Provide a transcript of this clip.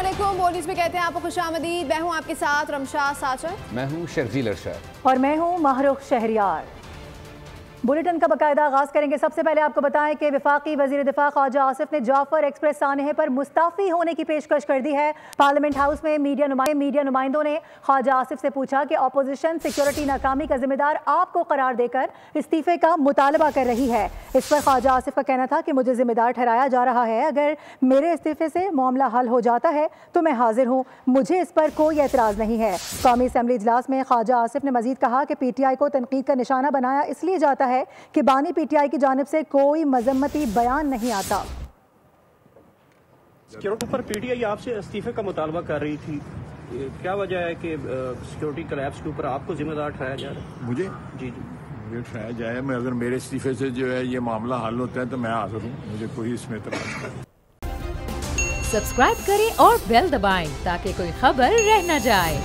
अस्सलामुअलैकुम। बोलीज में कहते हैं आपको खुशामदीद। मैं हूं आपके साथ रमशा साचर। मैं हूं शर्जील अरशद और मैं हूं महरुख शहरियार। बुलेटिन का बाकायदा आगाज करेंगे। सबसे पहले आपको बताएं कि वफाकी वजीर दिफा ख्वाजा आसिफ ने जाफर एक्सप्रेस सानहे पर मुस्ताफी होने की पेशकश कर दी है। पार्लियामेंट हाउस में मीडिया नुमाइंदों ने ख्वाजा आसिफ से पूछा कि अपोजिशन सिक्योरिटी नाकामी का जिम्मेदार आपको करार देकर इस्तीफे का मुतालबा कर रही है। इस पर ख्वाजा आसिफ का कहना था कि मुझे जिम्मेदार ठहराया जा रहा है। अगर मेरे इस्तीफे से मामला हल हो जाता है तो मैं हाजिर हूँ, मुझे इस पर कोई एतराज़ नहीं है। कौमी असम्बली इजलास में ख्वाजा आसिफ ने मजीद कहा कि PTI को तनकीद का निशाना बनाया इसलिए जाता है कि बानी PTI की जानिब से कोई मजम्मती बयान नहीं आता। सिक्योरिटी पर PTI आपसे इस्तीफे का मुतालबा कर रही थी, क्या वजह है कि सिक्योरिटी कोलैप्स के ऊपर आपको जिम्मेदार ठहराया जा रहा है? मुझे जी मुझे ठहराया जाए। मैं अगर मेरे इस्तीफे से जो है ये मामला हल होता है तो मैं हाजिर हूँ, मुझे कोई इसमें एतराज़ नहीं। सब्सक्राइब करें और बेल दबाएं ताकि कोई खबर रह न जाए।